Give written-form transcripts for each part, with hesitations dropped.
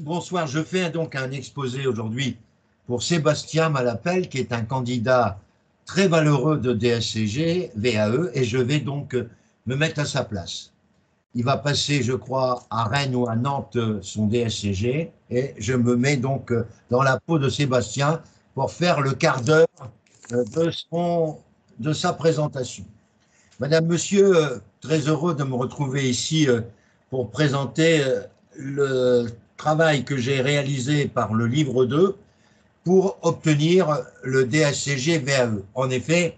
Bonsoir, je fais donc un exposé aujourd'hui pour Sébastien Malapelle, qui est un candidat très valeureux de DSCG, VAE, et je vais donc me mettre à sa place. Il va passer, je crois, à Rennes ou à Nantes son DSCG, et je me mets donc dans la peau de Sébastien pour faire le quart d'heure de, de sa présentation. Madame, Monsieur, très heureux de me retrouver ici pour présenter le travail que j'ai réalisé par le livre 2 pour obtenir le DSCG VAE. En effet,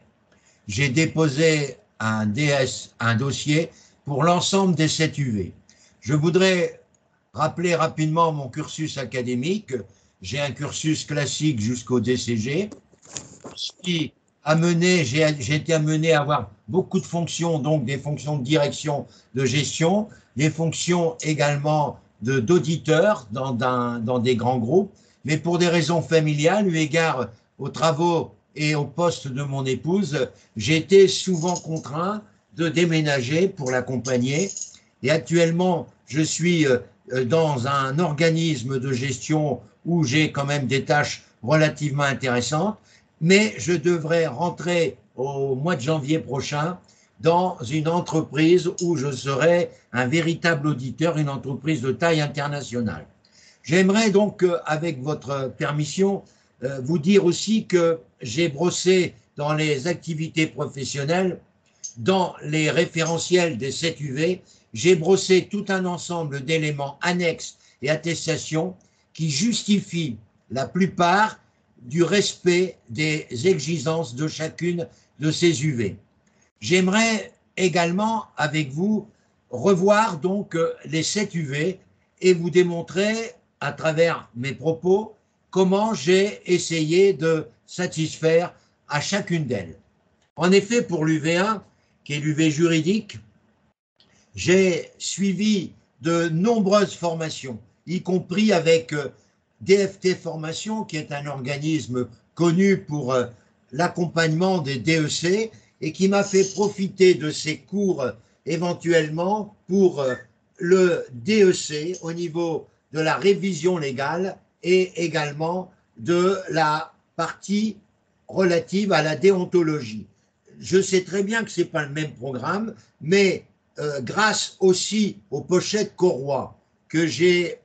j'ai déposé un dossier pour l'ensemble des 7 UV. Je voudrais rappeler rapidement mon cursus académique. J'ai un cursus classique jusqu'au DCG qui j'ai été amené à avoir beaucoup de fonctions, donc des fonctions de direction, de gestion, des fonctions également d'auditeur dans des grands groupes, mais pour des raisons familiales, eu égard aux travaux et au poste de mon épouse, j'ai été souvent contraint de déménager pour l'accompagner. Et actuellement, je suis dans un organisme de gestion où j'ai quand même des tâches relativement intéressantes, mais je devrais rentrer au mois de janvier prochain dans une entreprise où je serai un véritable auditeur, une entreprise de taille internationale. J'aimerais donc, avec votre permission, vous dire aussi que j'ai brossé dans les activités professionnelles, dans les référentiels des 7 UV, j'ai brossé tout un ensemble d'éléments annexes et attestations qui justifient la plupart du respect des exigences de chacune de ces UV. J'aimerais également, avec vous, revoir donc les 7 UV et vous démontrer, à travers mes propos, comment j'ai essayé de satisfaire à chacune d'elles. En effet, pour l'UV1, qui est l'UV juridique, j'ai suivi de nombreuses formations, y compris avec DFT Formation, qui est un organisme connu pour l'accompagnement des DEC et qui m'a fait profiter de ces cours éventuellement pour le DEC au niveau de la révision légale et également de la partie relative à la déontologie. Je sais très bien que ce n'est pas le même programme, mais grâce aussi aux pochettes Corroy que j'ai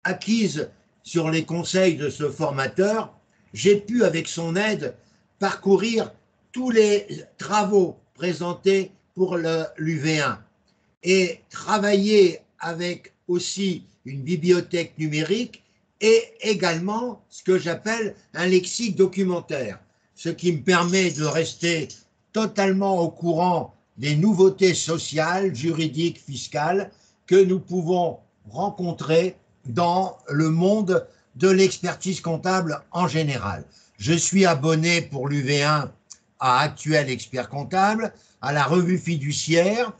acquises sur les conseils de ce formateur, j'ai pu, avec son aide, parcourir tous les travaux présentés pour l'UV1 et travailler avec aussi une bibliothèque numérique et également ce que j'appelle un lexique documentaire, ce qui me permet de rester totalement au courant des nouveautés sociales, juridiques, fiscales que nous pouvons rencontrer dans le monde de l'expertise comptable en général. Je suis abonné pour l'UV1 à Actuel Expert Comptable, à la revue fiduciaire,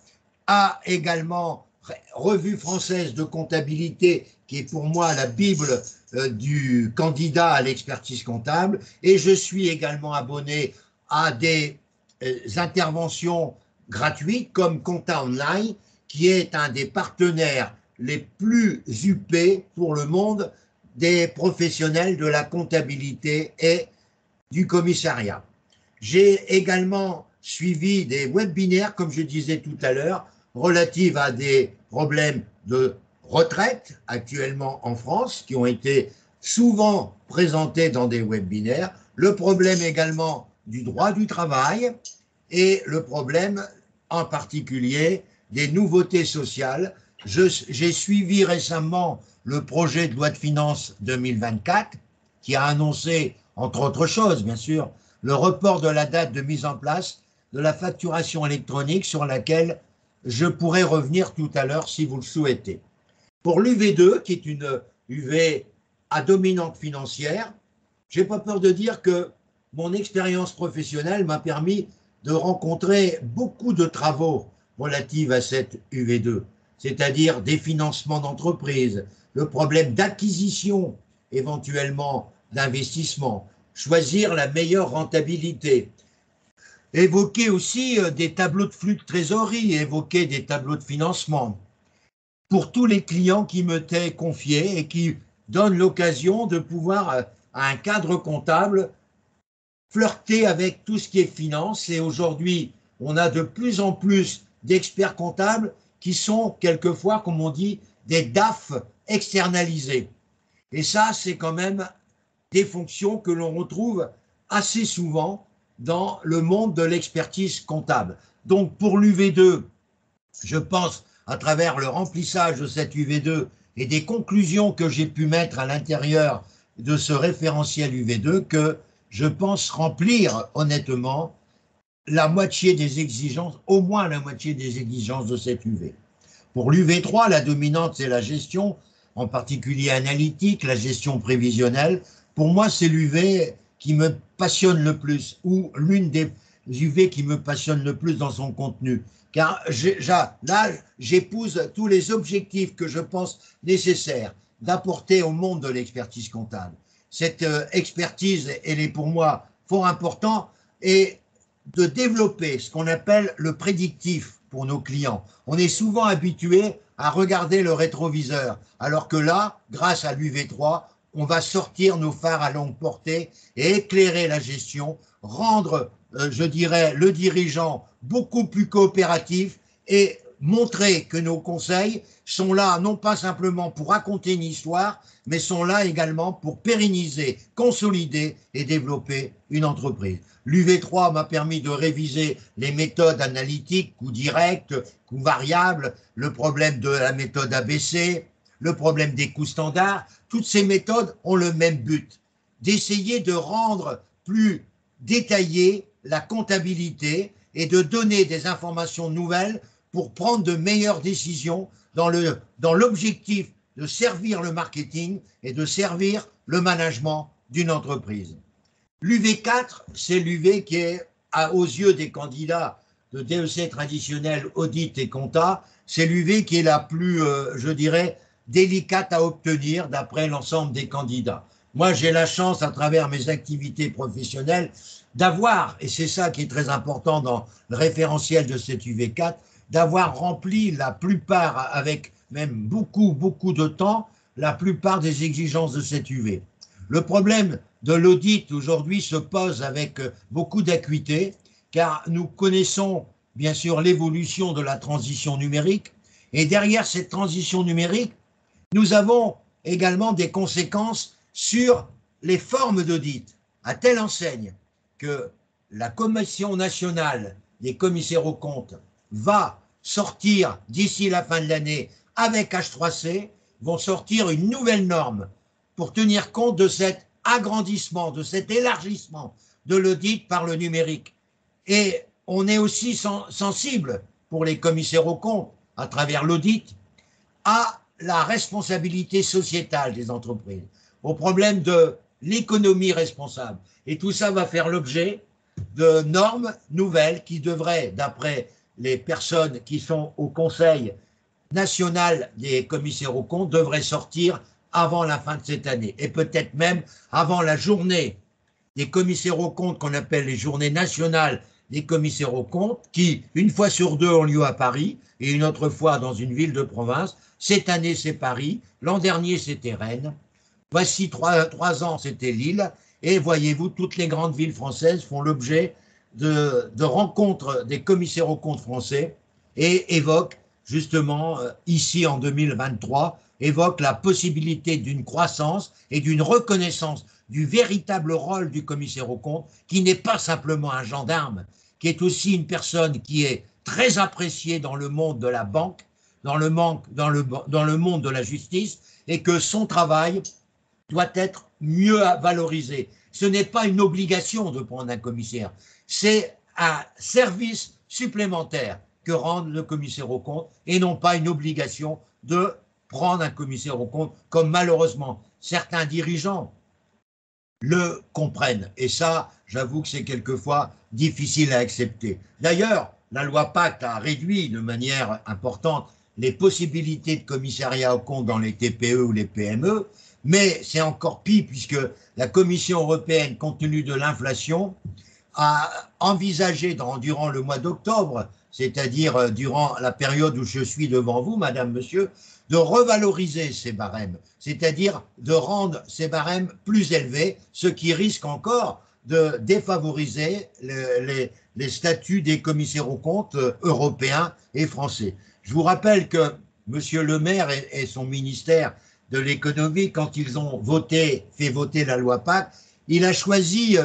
à également Revue française de comptabilité, qui est pour moi la Bible du candidat à l'expertise comptable, et je suis également abonné à des interventions gratuites comme Compta Online, qui est un des partenaires les plus huppés pour le monde des professionnels de la comptabilité et du commissariat. J'ai également suivi des webinaires, comme je disais tout à l'heure, relatifs à des problèmes de retraite actuellement en France, qui ont été souvent présentés dans des webinaires, le problème également du droit du travail et le problème en particulier des nouveautés sociales. J'ai suivi récemment le projet de loi de finances 2024 qui a annoncé, entre autres choses bien sûr, le report de la date de mise en place de la facturation électronique sur laquelle je pourrais revenir tout à l'heure si vous le souhaitez. Pour l'UV2, qui est une UV à dominante financière, je n'ai pas peur de dire que mon expérience professionnelle m'a permis de rencontrer beaucoup de travaux relatifs à cette UV2, c'est-à-dire des financements d'entreprise, le problème d'acquisition éventuellement d'investissement, choisir la meilleure rentabilité, évoquer aussi des tableaux de flux de trésorerie, évoquer des tableaux de financement, pour tous les clients qui me t'aient confiés et qui donnent l'occasion de pouvoir, à un cadre comptable, flirter avec tout ce qui est finance. Et aujourd'hui, on a de plus en plus d'experts comptables qui sont quelquefois, comme on dit, des DAF externalisés. Et ça, c'est quand même des fonctions que l'on retrouve assez souvent dans le monde de l'expertise comptable. Donc pour l'UV2, je pense, à travers le remplissage de cette UV2 et des conclusions que j'ai pu mettre à l'intérieur de ce référentiel UV2, que je pense remplir honnêtement la moitié des exigences, au moins la moitié des exigences de cette UV. Pour l'UV3, la dominante, c'est la gestion, en particulier analytique, la gestion prévisionnelle. Pour moi, c'est l'UV qui me passionne le plus, ou l'une des UV qui me passionne le plus dans son contenu. Car là, j'épouse tous les objectifs que je pense nécessaires d'apporter au monde de l'expertise comptable. Cette expertise, elle est pour moi fort importante, et de développer ce qu'on appelle le prédictif pour nos clients. On est souvent habitué à regarder le rétroviseur, alors que là, grâce à l'UV3, on va sortir nos phares à longue portée et éclairer la gestion, rendre, je dirais, le dirigeant beaucoup plus coopératif et montrer que nos conseils sont là non pas simplement pour raconter une histoire, mais sont là également pour pérenniser, consolider et développer une entreprise. L'UV3 m'a permis de réviser les méthodes analytiques, coûts directs, coûts variables, le problème de la méthode ABC, le problème des coûts standards. Toutes ces méthodes ont le même but, d'essayer de rendre plus détaillée la comptabilité et de donner des informations nouvelles pour prendre de meilleures décisions dans l'objectif de servir le marketing et de servir le management d'une entreprise. L'UV4, c'est l'UV qui est, aux yeux des candidats de DEC traditionnel, audit et compta, c'est l'UV qui est la plus, je dirais, délicate à obtenir d'après l'ensemble des candidats. Moi, j'ai la chance, à travers mes activités professionnelles, d'avoir, et c'est ça qui est très important dans le référentiel de cette UV4, d'avoir rempli la plupart, avec même beaucoup de temps, la plupart des exigences de cette UV. Le problème de l'audit aujourd'hui se pose avec beaucoup d'acuité, car nous connaissons bien sûr l'évolution de la transition numérique, et derrière cette transition numérique, nous avons également des conséquences sur les formes d'audit, à telle enseigne que la Commission nationale des commissaires aux comptes va sortir d'ici la fin de l'année avec H3C, vont sortir une nouvelle norme pour tenir compte de cet agrandissement, de cet élargissement de l'audit par le numérique. Et on est aussi sensible pour les commissaires aux comptes, à travers l'audit, à la responsabilité sociétale des entreprises, au problème de l'économie responsable. Et tout ça va faire l'objet de normes nouvelles qui devraient, d'après les personnes qui sont au Conseil national des commissaires aux comptes, devraient sortir avant la fin de cette année, et peut-être même avant la journée des commissaires aux comptes qu'on appelle les journées nationales des commissaires aux comptes, qui, une fois sur deux, ont lieu à Paris et une autre fois dans une ville de province. Cette année, c'est Paris. L'an dernier, c'était Rennes. Voici 3 ans, c'était Lille. Et voyez-vous, toutes les grandes villes françaises font l'objet de rencontres des commissaires aux comptes français et évoquent justement, ici en 2023, évoquent la possibilité d'une croissance et d'une reconnaissance du véritable rôle du commissaire aux comptes, qui n'est pas simplement un gendarme, qui est aussi une personne qui est très appréciée dans le monde de la banque, dans le monde de la justice, et que son travail doit être mieux valorisé. Ce n'est pas une obligation de prendre un commissaire, c'est un service supplémentaire que rend le commissaire aux comptes, et non pas une obligation de prendre un commissaire aux comptes, comme malheureusement certains dirigeants le comprennent. Et ça, j'avoue que c'est quelquefois difficile à accepter. D'ailleurs, la loi Pacte a réduit de manière importante les possibilités de commissariat aux comptes dans les TPE ou les PME, mais c'est encore pire puisque la Commission européenne, compte tenu de l'inflation, a envisagé durant le mois d'octobre, c'est-à-dire durant la période où je suis devant vous, madame, monsieur, de revaloriser ces barèmes, c'est-à-dire de rendre ces barèmes plus élevés, ce qui risque encore de défavoriser les statuts des commissaires aux comptes européens et français. Je vous rappelle que M. Le Maire et son ministère de l'économie, quand ils ont fait voter la loi PAC, il a choisi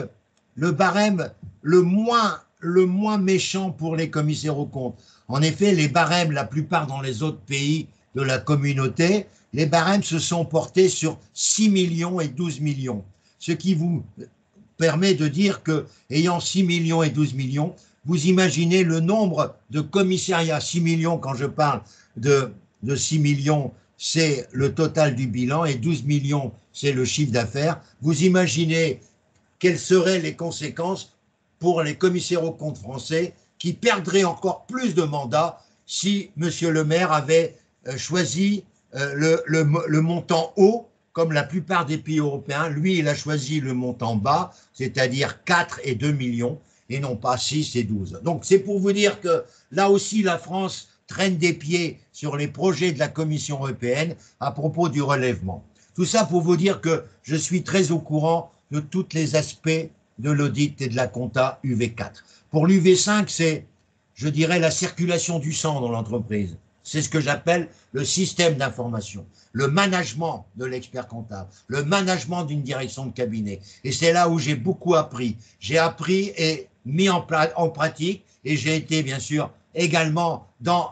le barème le moins méchant pour les commissaires aux comptes. En effet, les barèmes, la plupart dans les autres pays de la communauté, les barèmes se sont portés sur 6 millions et 12 millions. Ce qui vous permet de dire que, ayant 6 millions et 12 millions, vous imaginez le nombre de commissariats. 6 millions, quand je parle de 6 millions, c'est le total du bilan, et 12 millions, c'est le chiffre d'affaires. Vous imaginez quelles seraient les conséquences pour les commissaires aux comptes français qui perdraient encore plus de mandats si M. Le Maire avait choisi le montant haut, comme la plupart des pays européens. Lui, il a choisi le montant bas, c'est-à-dire 4 et 2 millions, et non pas 6 et 12. Donc c'est pour vous dire que là aussi, la France traîne des pieds sur les projets de la Commission européenne à propos du relèvement. Tout ça pour vous dire que je suis très au courant de tous les aspects de l'audit et de la compta UV4. Pour l'UV5, c'est, je dirais, la circulation du sang dans l'entreprise. C'est ce que j'appelle le système d'information, le management de l'expert comptable, le management d'une direction de cabinet. Et c'est là où j'ai beaucoup appris. J'ai appris et mis en pratique, et j'ai été bien sûr également dans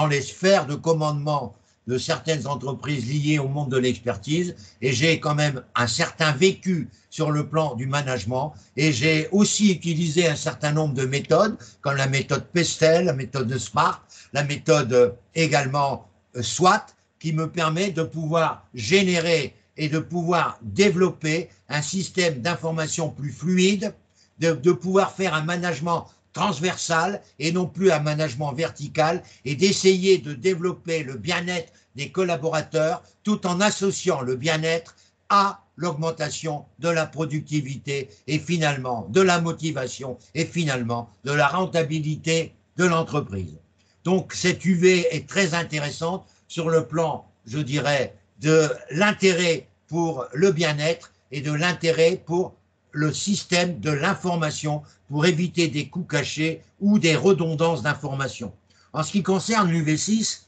les sphères de commandement de certaines entreprises liées au monde de l'expertise, et j'ai quand même un certain vécu sur le plan du management, et j'ai aussi utilisé un certain nombre de méthodes, comme la méthode Pestel, la méthode SMART, la méthode également SWOT, qui me permet de pouvoir générer et de pouvoir développer un système d'information plus fluide, de pouvoir faire un management transversal et non plus un management vertical, et d'essayer de développer le bien-être des collaborateurs tout en associant le bien-être à l'augmentation de la productivité et finalement de la motivation et finalement de la rentabilité de l'entreprise. Donc cette UV est très intéressante sur le plan, je dirais, de l'intérêt pour le bien-être et de l'intérêt pour le système de l'information pour éviter des coûts cachés ou des redondances d'informations. En ce qui concerne l'UV6,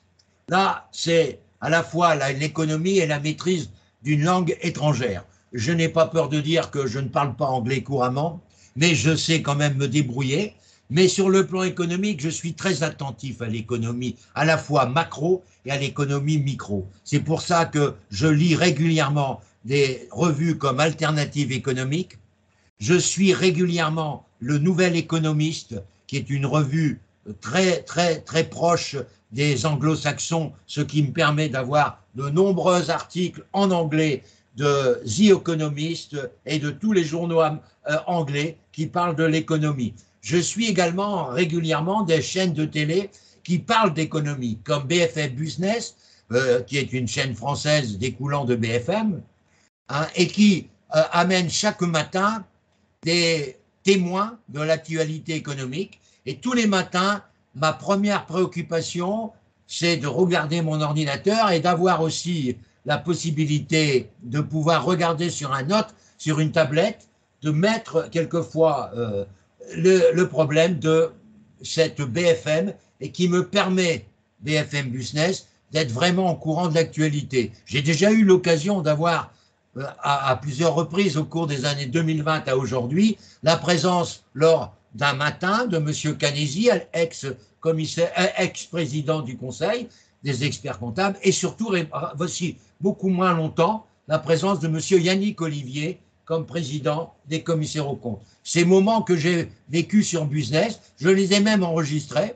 là, c'est à la fois l'économie et la maîtrise d'une langue étrangère. Je n'ai pas peur de dire que je ne parle pas anglais couramment, mais je sais quand même me débrouiller. Mais sur le plan économique, je suis très attentif à l'économie, à la fois macro et à l'économie micro. C'est pour ça que je lis régulièrement des revues comme Alternative économique. Je suis régulièrement le Nouvel Économiste, qui est une revue très proche des anglo-saxons, ce qui me permet d'avoir de nombreux articles en anglais de The Economist et de tous les journaux anglais qui parlent de l'économie. Je suis également régulièrement des chaînes de télé qui parlent d'économie, comme BFM Business, qui est une chaîne française découlant de BFM, hein, et qui amène chaque matin des témoins de l'actualité économique. Et tous les matins, ma première préoccupation, c'est de regarder mon ordinateur et d'avoir aussi la possibilité de pouvoir regarder sur sur une tablette, de mettre quelquefois le problème de cette BFM, et qui me permet, BFM Business, d'être vraiment au courant de l'actualité. J'ai déjà eu l'occasion d'avoir à plusieurs reprises au cours des années 2020 à aujourd'hui, la présence lors d'un matin de M. Canesi, ex-président du Conseil des experts comptables, et surtout, voici beaucoup moins longtemps, la présence de M. Yannick Olivier comme président des commissaires aux comptes. Ces moments que j'ai vécus sur Business, je les ai même enregistrés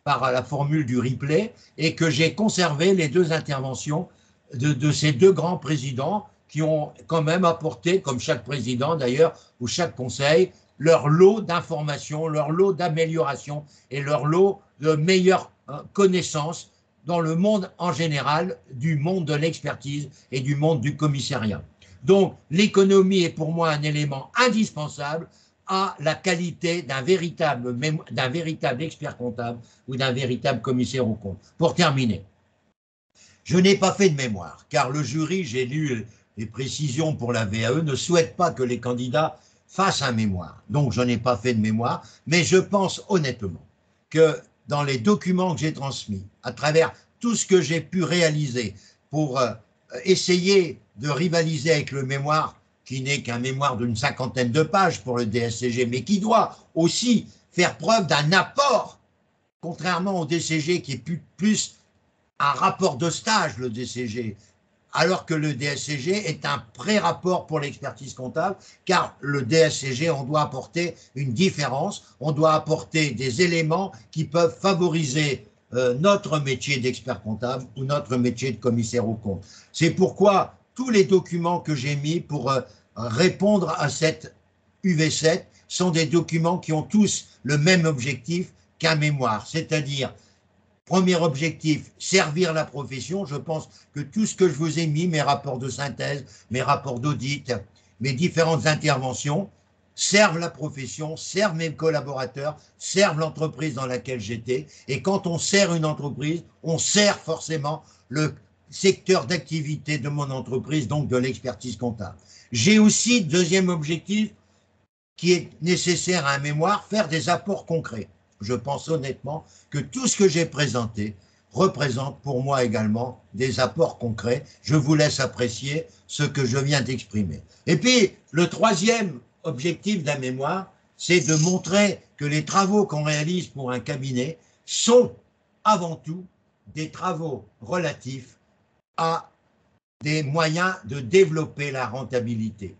par la formule du replay, et que j'ai conservé les deux interventions de ces deux grands présidents qui ont quand même apporté, comme chaque président d'ailleurs, ou chaque conseil, leur lot d'informations, leur lot d'améliorations et leur lot de meilleures connaissances dans le monde en général, du monde de l'expertise et du monde du commissariat. Donc l'économie est pour moi un élément indispensable à la qualité d'un véritable expert comptable ou d'un véritable commissaire aux comptes. Pour terminer, Je n'ai pas fait de mémoire, car le jury, j'ai lu les précisions pour la VAE, ne souhaite pas que les candidats fassent un mémoire. Donc, je n'ai pas fait de mémoire, mais je pense honnêtement que dans les documents que j'ai transmis, à travers tout ce que j'ai pu réaliser pour essayer de rivaliser avec le mémoire, qui n'est qu'un mémoire d'une 50aine de pages pour le DSCG, mais qui doit aussi faire preuve d'un apport, contrairement au DCG qui est plus un rapport de stage, le DCG, alors que le DSCG est un pré-rapport pour l'expertise comptable, car le DSCG, on doit apporter une différence, on doit apporter des éléments qui peuvent favoriser notre métier d'expert comptable ou notre métier de commissaire aux comptes. C'est pourquoi tous les documents que j'ai mis pour répondre à cette UV7 sont des documents qui ont tous le même objectif qu'un mémoire, c'est-à-dire premier objectif, servir la profession. Je pense que tout ce que je vous ai mis, mes rapports de synthèse, mes rapports d'audit, mes différentes interventions, servent la profession, servent mes collaborateurs, servent l'entreprise dans laquelle j'étais. Et quand on sert une entreprise, on sert forcément le secteur d'activité de mon entreprise, donc de l'expertise comptable. J'ai aussi, deuxième objectif, qui est nécessaire à un mémoire, faire des apports concrets. Je pense honnêtement que tout ce que j'ai présenté représente pour moi également des apports concrets. Je vous laisse apprécier ce que je viens d'exprimer. Et puis, le troisième objectif d'un mémoire, c'est de montrer que les travaux qu'on réalise pour un cabinet sont avant tout des travaux relatifs à des moyens de développer la rentabilité.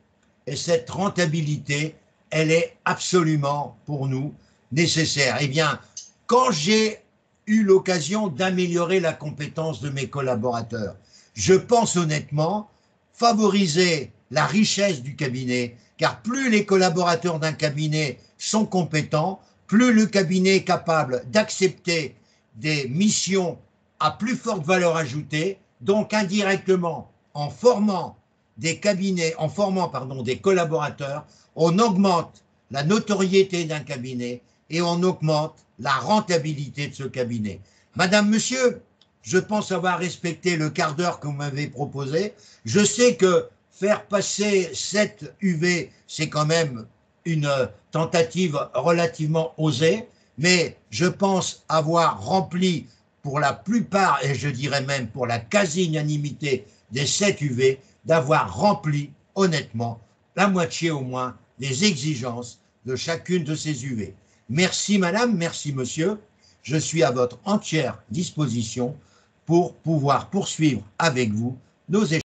Et cette rentabilité, elle est absolument pour nous nécessaire. Eh bien, quand j'ai eu l'occasion d'améliorer la compétence de mes collaborateurs, je pense honnêtement favoriser la richesse du cabinet, car plus les collaborateurs d'un cabinet sont compétents, plus le cabinet est capable d'accepter des missions à plus forte valeur ajoutée, donc indirectement en formant des cabinets, en formant des collaborateurs, on augmente la notoriété d'un cabinet et on augmente la rentabilité de ce cabinet. Madame, monsieur, je pense avoir respecté le quart d'heure que vous m'avez proposé. Je sais que faire passer cette UV, c'est quand même une tentative relativement osée, mais je pense avoir rempli pour la plupart, et je dirais même pour la quasi-unanimité des 7 UV, d'avoir rempli honnêtement la moitié au moins des exigences de chacune de ces UV. Merci madame, merci monsieur. Je suis à votre entière disposition pour pouvoir poursuivre avec vous nos échanges.